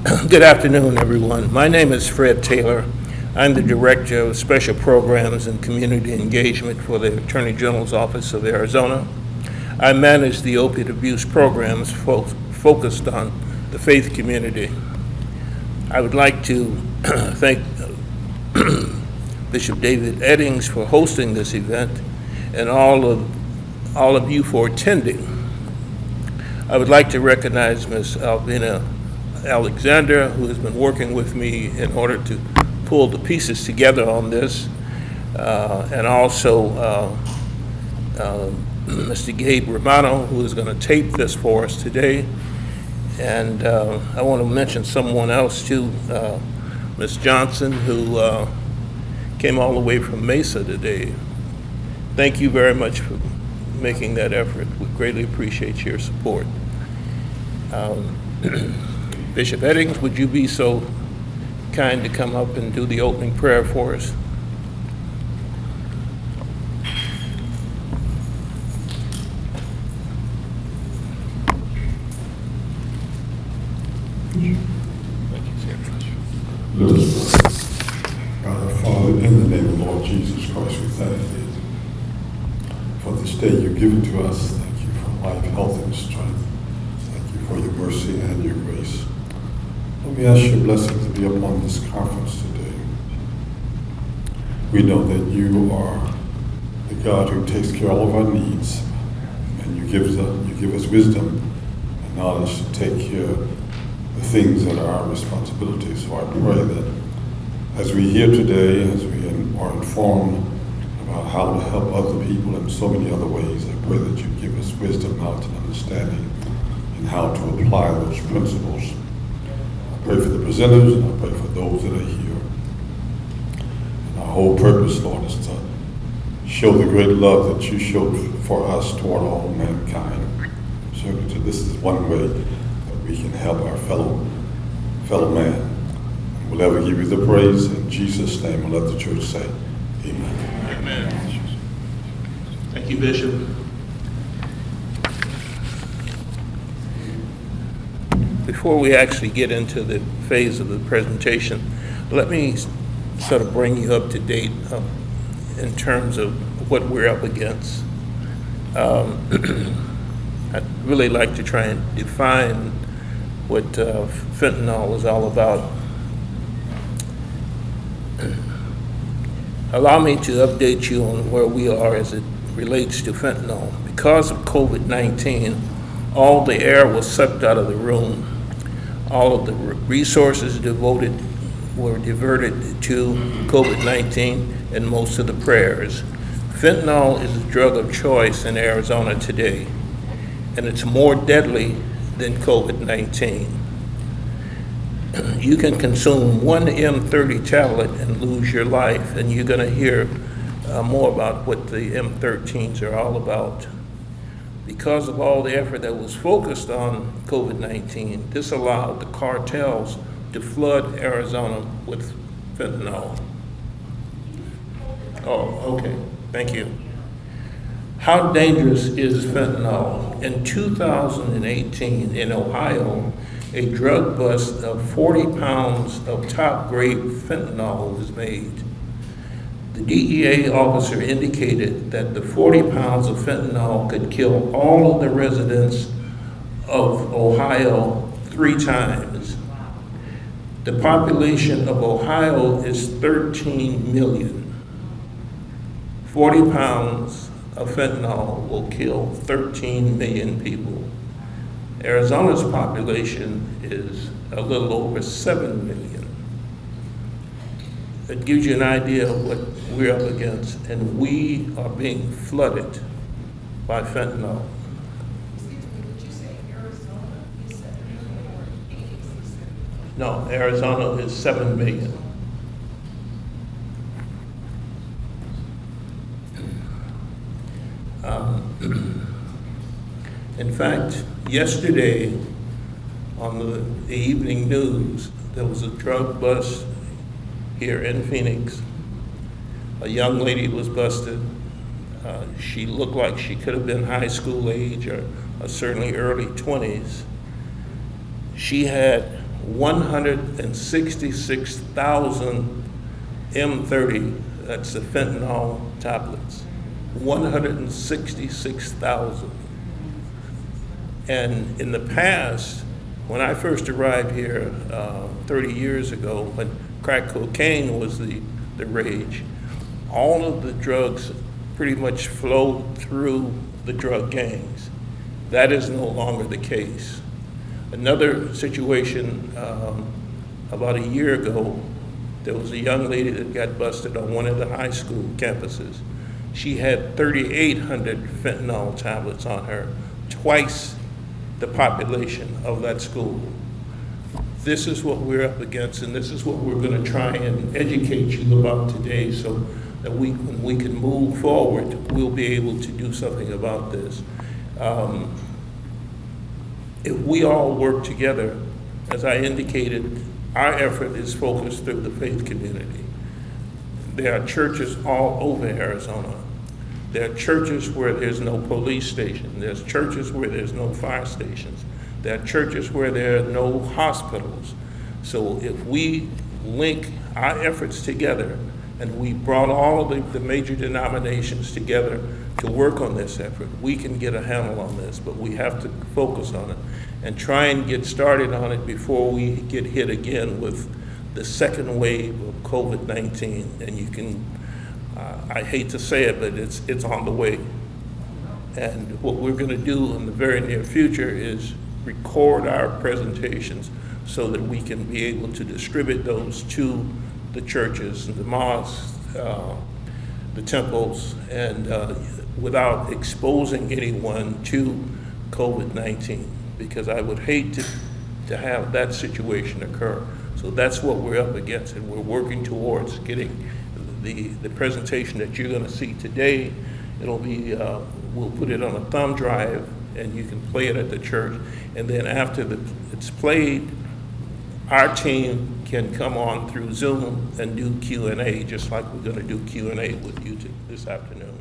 Good afternoon, everyone. My name is Fred Taylor. I'm the Director of Special Programs and Community Engagement for the Attorney General's Office of Arizona. I manage the opiate abuse programs focused on the faith community. I would like to thank Bishop David Eddings for hosting this event and all of you for attending. I would like to recognize Ms. Alvina Alexander, who has been working with me in order to pull the pieces together on this, and also Mr. Gabe Romano, who is going to tape this for us today. And I want to mention someone else too, Ms. Johnson, who came all the way from Mesa today. Thank you very much for making that effort. We greatly appreciate your support. Bishop Eddings, would you be so kind to come up and do the opening prayer for us? Let us pray. God our Father, in the name of the Lord Jesus Christ, we thank thee for this day you've given to us. Thank you for life, health, and strength. Thank you for your mercy and your grace. Lord, we ask your blessing to be upon this conference today. We know that you are the God who takes care of all of our needs, and you give us wisdom and knowledge to take care of the things that are our responsibility. So I pray that as we hear today, as we are informed about how to help other people in so many other ways, I pray that you give us wisdom, knowledge, and understanding in how to apply those principles. I pray for the presenters, and I pray for those that are here. And our whole purpose, Lord, is to show the great love that you showed for us toward all mankind. Certainly, this is one way that we can help our fellow man. We'll ever give you the praise in Jesus' name, and let the church say, amen. Amen. Thank you, Bishop. Before we actually get into the phase of the presentation, let me sort of bring you up to date in terms of what we're up against. I'd really like to try and define what fentanyl is all about. Allow me to update you on where we are as it relates to fentanyl. Because of COVID-19, all the air was sucked out of the room. All of the resources were diverted to COVID-19 and most of the prayers. Fentanyl is a drug of choice in Arizona today, and it's more deadly than COVID-19. You can consume one M30 tablet and lose your life, and you're going to hear more about what the M13s are all about. Because of all the effort that was focused on COVID-19, this allowed the cartels to flood Arizona with fentanyl. Oh, okay, thank you. How dangerous is fentanyl? In 2018 in Ohio, a drug bust of 40 pounds of top-grade fentanyl was made. The DEA officer indicated that the 40 pounds of fentanyl could kill all of the residents of Ohio 3 times. The population of Ohio is 13 million. 40 pounds of fentanyl will kill 13 million people. Arizona's population is a little over 7 million. It gives you an idea of what we're up against, and we are being flooded by fentanyl. Excuse me, did you say Arizona is 7 million or 86? No, Arizona is 7 million. In fact, yesterday on the evening news, there was a drug bust here in Phoenix. A young lady was busted. She looked like she could have been high school age or certainly early 20s. She had 166,000 M30, that's the fentanyl tablets. 166,000. And in the past, when I first arrived here 30 years ago, when crack cocaine was the rage, all of the drugs pretty much flowed through the drug gangs. That is no longer the case. Another situation, about a year ago, there was a young lady that got busted on one of the high school campuses. She had 3,800 fentanyl tablets on her, twice the population of that school. This is what we're up against, and this is what we're going to try and educate you about today, so that when we can move forward, we'll be able to do something about this. If we all work together, as I indicated, our effort is focused through the faith community. There are churches all over Arizona. There are churches where there's no police station. There's churches where there's no fire stations. There are churches where there are no hospitals. So if we link our efforts together, and we brought all of the major denominations together to work on this effort, we can get a handle on this, but we have to focus on it and try and get started on it before we get hit again with the second wave of COVID-19. And you can, I hate to say it, but it's on the way. And what we're gonna do in the very near future is record our presentations so that we can be able to distribute those to the churches and the mosques, the temples, and without exposing anyone to COVID-19, because I would hate to have that situation occur. So that's what we're up against, and we're working towards getting the presentation that you're gonna see today. It'll be, we'll put it on a thumb drive, and you can play it at the church. And then after it's played, our team can come on through Zoom and do Q&A, just like we're gonna do Q&A with you this afternoon.